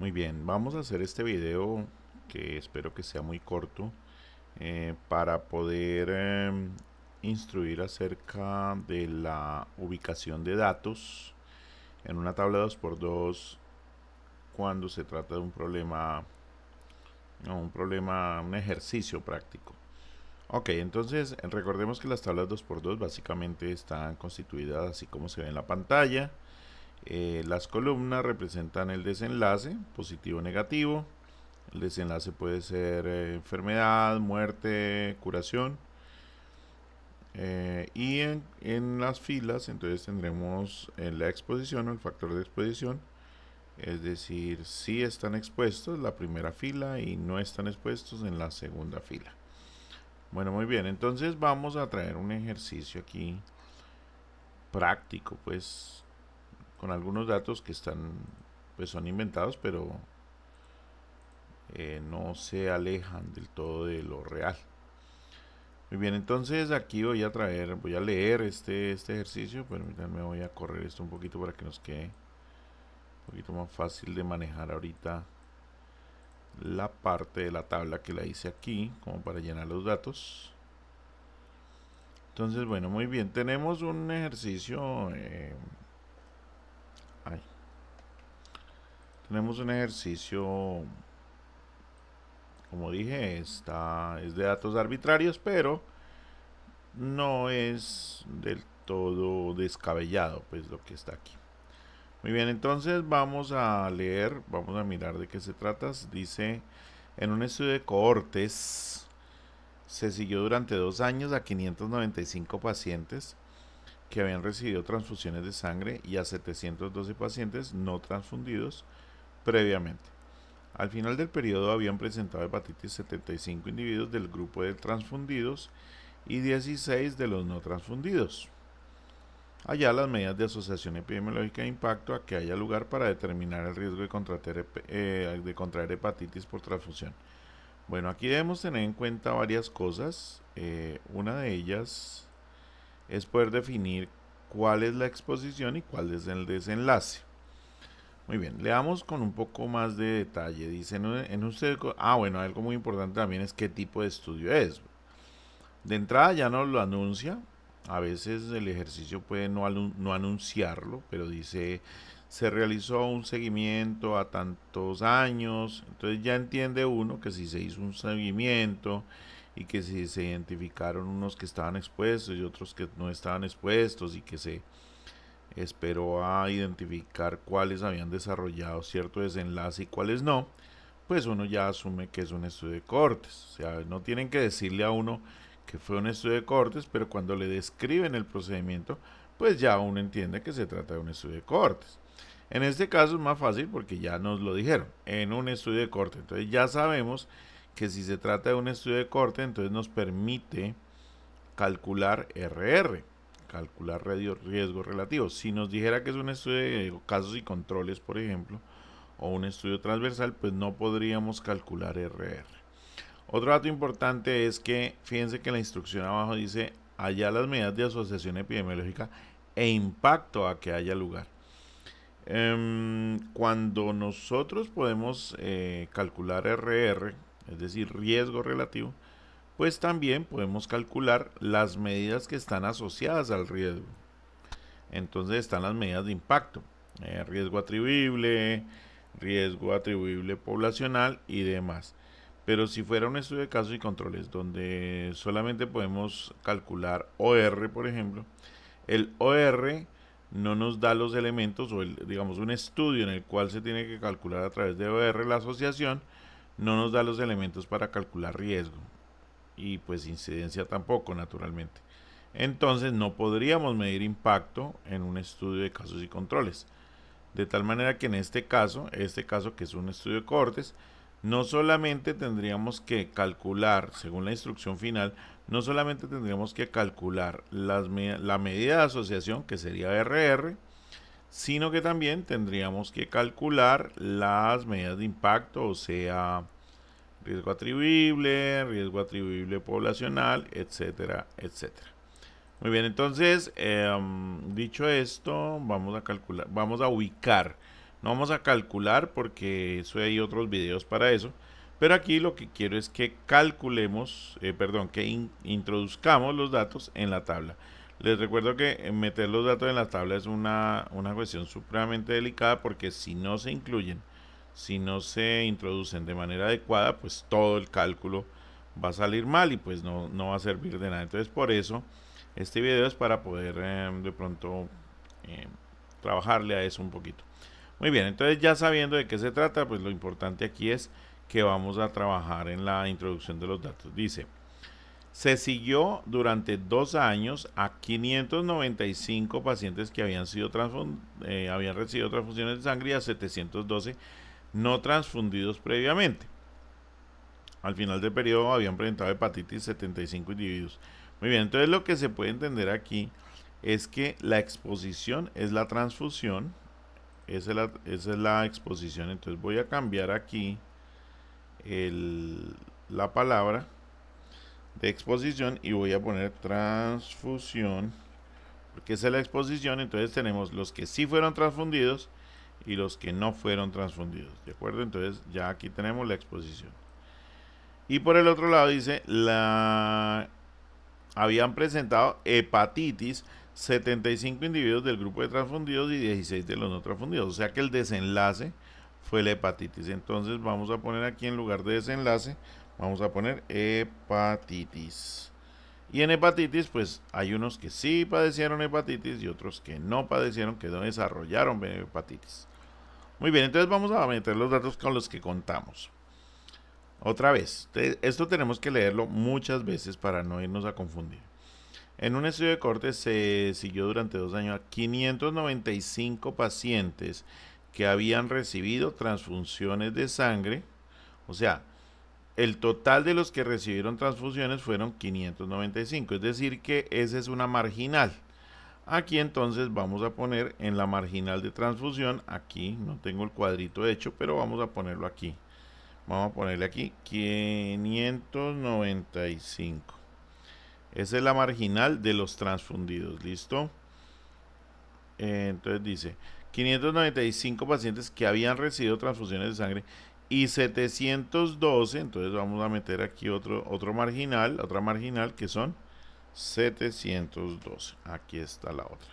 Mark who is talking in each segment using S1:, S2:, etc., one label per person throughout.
S1: Muy bien, vamos a hacer este video que espero que sea muy corto para poder instruir acerca de la ubicación de datos en una tabla 2x2 cuando se trata de un problema, no, un ejercicio práctico. Ok, entonces recordemos que las tablas 2x2 básicamente están constituidas así como se ve en la pantalla. Las columnas representan el desenlace, positivo o negativo. El desenlace puede ser enfermedad, muerte, curación. Y en las filas, entonces tendremos la exposición o el factor de exposición. Es decir, si están expuestos la primera fila y no están expuestos en la segunda fila. Bueno, muy bien, entonces vamos a traer un ejercicio aquí práctico, pues con algunos datos que están, pues son inventados, pero no se alejan del todo de lo real. Muy bien, entonces aquí voy a leer este ejercicio. Permítanme, voy a correr esto un poquito para que nos quede un poquito más fácil de manejar ahorita la parte de la tabla que la hice aquí, como para llenar los datos. Entonces, bueno, muy bien, tenemos un ejercicio, ay, tenemos un ejercicio, como dije, es de datos arbitrarios, pero no es del todo descabellado, pues lo que está aquí. Muy bien, entonces vamos a leer, vamos a mirar de qué se trata. Dice, en un estudio de cohortes se siguió durante 2 años a 595 pacientes que habían recibido transfusiones de sangre y a 712 pacientes no transfundidos previamente. Al final del periodo habían presentado hepatitis 75 individuos del grupo de transfundidos y 16 de los no transfundidos. Allá las medidas de asociación epidemiológica de impacto a que haya lugar para determinar el riesgo de contraer hepatitis por transfusión. Bueno, aquí debemos tener en cuenta varias cosas. Una de ellas es poder definir cuál es la exposición y cuál es el desenlace. Muy bien, leamos con un poco más de detalle. Dice en usted, bueno, algo muy importante también es qué tipo de estudio es. De entrada ya nos lo anuncia. A veces el ejercicio puede no anunciarlo, pero dice se realizó un seguimiento a tantos años. Entonces ya entiende uno que si se hizo un seguimiento y que si se identificaron unos que estaban expuestos y otros que no estaban expuestos y que se esperó a identificar cuáles habían desarrollado cierto desenlace y cuáles no, pues uno ya asume que es un estudio de cohortes. O sea, no tienen que decirle a uno que fue un estudio de cohortes, pero cuando le describen el procedimiento, pues ya uno entiende que se trata de un estudio de cohortes. En este caso es más fácil porque ya nos lo dijeron, en un estudio de cohorte. Entonces ya sabemos que si se trata de un estudio de cohorte, entonces nos permite calcular RR, calcular riesgo relativo. Si nos dijera que es un estudio de casos y controles, por ejemplo, o un estudio transversal, pues no podríamos calcular RR. Otro dato importante es que, fíjense que la instrucción abajo dice, allá las medidas de asociación epidemiológica e impacto a que haya lugar. Cuando nosotros podemos calcular RR, es decir, riesgo relativo, pues también podemos calcular las medidas que están asociadas al riesgo. Entonces están las medidas de impacto, riesgo atribuible poblacional y demás. Pero si fuera un estudio de casos y controles donde solamente podemos calcular OR, por ejemplo, el OR no nos da los elementos o digamos un estudio en el cual se tiene que calcular a través de OR la asociación, no nos da los elementos para calcular riesgo y pues incidencia tampoco, naturalmente. Entonces no podríamos medir impacto en un estudio de casos y controles. De tal manera que en este caso que es un estudio de cohortes, no solamente tendríamos que calcular, según la instrucción final, no solamente tendríamos que calcular la medida de asociación, que sería RR, sino que también tendríamos que calcular las medidas de impacto, o sea, riesgo atribuible poblacional, etcétera, etcétera. Muy bien, entonces, dicho esto, vamos a ubicar No vamos a calcular porque eso hay otros videos para eso. Pero aquí lo que quiero es que calculemos, que introduzcamos los datos en la tabla. Les recuerdo que meter los datos en la tabla es una cuestión supremamente delicada porque si no se incluyen, si no se introducen de manera adecuada, pues todo el cálculo va a salir mal y pues no va a servir de nada. Entonces por eso este video es para poder de pronto trabajarle a eso un poquito. Muy bien, entonces ya sabiendo de qué se trata, pues lo importante aquí es que vamos a trabajar en la introducción de los datos. Dice, se siguió durante 2 años a 595 pacientes que habían recibido transfusiones de sangre y a 712 no transfundidos previamente. Al final del periodo habían presentado hepatitis 75 individuos. Muy bien, entonces lo que se puede entender aquí es que la exposición es la transfusión. Esa es la exposición. Entonces voy a cambiar aquí la palabra de exposición y voy a poner transfusión, porque esa es la exposición. Entonces tenemos los que sí fueron transfundidos y los que no fueron transfundidos, ¿de acuerdo? Entonces ya aquí tenemos la exposición. Y por el otro lado dice, habían presentado hepatitis 75 individuos del grupo de transfundidos y 16 de los no transfundidos. O sea que el desenlace fue la hepatitis. Entonces vamos a poner aquí en lugar de desenlace, vamos a poner hepatitis. Y en hepatitis, pues hay unos que sí padecieron hepatitis y otros que no padecieron, que no desarrollaron hepatitis. Muy bien, entonces vamos a meter los datos con los que contamos. Otra vez, esto tenemos que leerlo muchas veces para no irnos a confundir. En un estudio de corte se siguió durante 2 años a 595 pacientes que habían recibido transfusiones de sangre. O sea, el total de los que recibieron transfusiones fueron 595, es decir que esa es una marginal. Aquí entonces vamos a poner en la marginal de transfusión, aquí no tengo el cuadrito hecho, pero vamos a ponerlo aquí. Vamos a ponerle aquí 595. Esa es la marginal de los transfundidos, ¿listo? Entonces dice 595 pacientes que habían recibido transfusiones de sangre y 712, entonces vamos a meter aquí otra marginal que son 712. Aquí está la otra.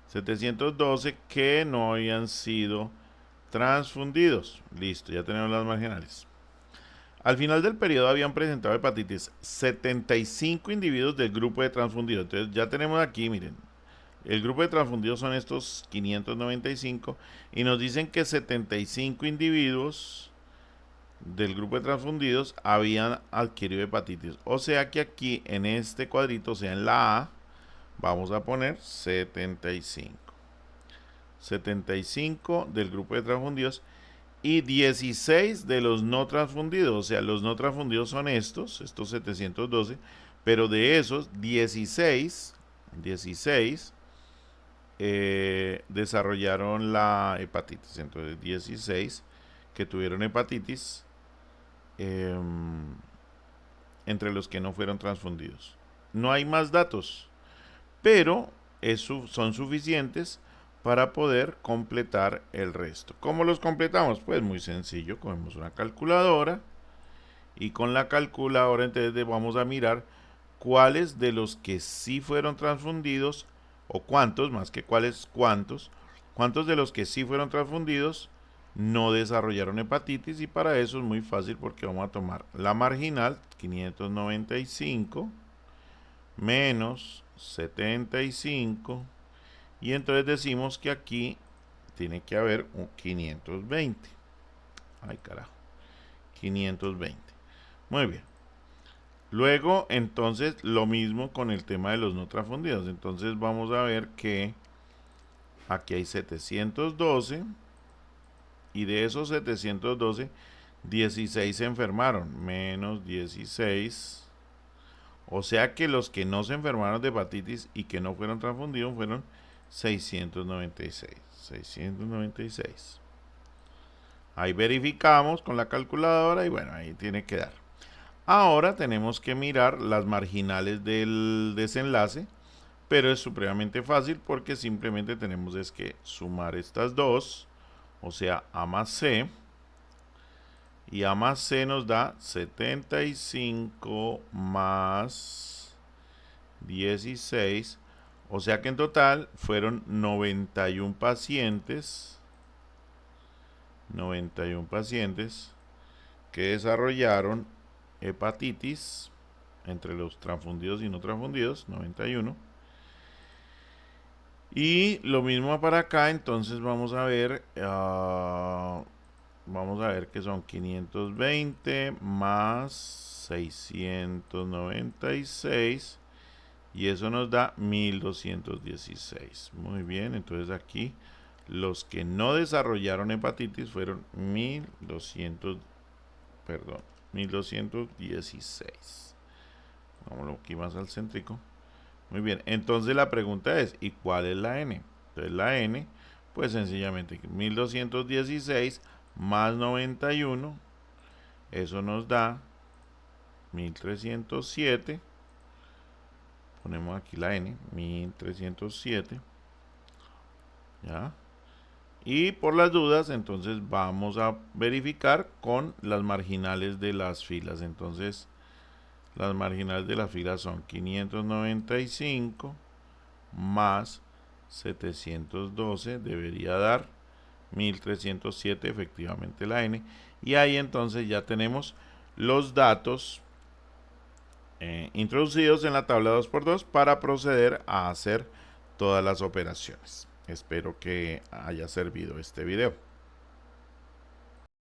S1: 712 que no habían sido transfundidos. Listo, ya tenemos las marginales. Al final del periodo habían presentado hepatitis 75 individuos del grupo de transfundidos. Entonces ya tenemos aquí, miren, el grupo de transfundidos son estos 595 y nos dicen que 75 individuos del grupo de transfundidos habían adquirido hepatitis. O sea que aquí en este cuadrito, o sea en la A, vamos a poner 75. 75 del grupo de transfundidos y 16 de los no transfundidos. O sea, los no transfundidos son estos 712, pero de esos 16 desarrollaron la hepatitis. Entonces 16 que tuvieron hepatitis entre los que no fueron transfundidos. No hay más datos, pero son suficientes para poder completar el resto. ¿Cómo los completamos? Pues muy sencillo, cogemos una calculadora y con la calculadora entonces vamos a mirar cuáles de los que sí fueron transfundidos, o cuántos, más que cuáles, cuántos de los que sí fueron transfundidos no desarrollaron hepatitis. Y para eso es muy fácil, porque vamos a tomar la marginal 595 menos 75 y entonces decimos que aquí tiene que haber un 520. Ay, carajo. 520. Muy bien. Luego, entonces, lo mismo con el tema de los no transfundidos. Entonces vamos a ver que aquí hay 712 y de esos 712, 16 se enfermaron, menos 16. O sea que los que no se enfermaron de hepatitis y que no fueron transfundidos fueron 696. 696. Ahí verificamos con la calculadora y bueno, ahí tiene que dar. Ahora tenemos que mirar las marginales del desenlace, pero es supremamente fácil porque simplemente tenemos es que sumar estas dos o sea, A más C. Y A más C nos da 75 más 16. O sea que en total fueron 91 pacientes. 91 pacientes que desarrollaron hepatitis entre los transfundidos y no transfundidos, 91. Y lo mismo para acá, entonces vamos a ver que son 520 más 696 y eso nos da 1216. Muy bien, entonces aquí los que no desarrollaron hepatitis fueron 1216. Vámonos aquí más al céntrico. Muy bien, entonces la pregunta es, ¿y cuál es la N? Entonces la N, pues sencillamente 1216 más 91, eso nos da 1307. Ponemos aquí la N, 1307. ¿Ya? Y por las dudas, entonces vamos a verificar con las marginales de las filas. Entonces, las marginales de las filas son 595 más 712, debería dar 1307, efectivamente la N. Y ahí entonces ya tenemos los datos introducidos en la tabla 2x2 para proceder a hacer todas las operaciones. Espero que haya servido este video.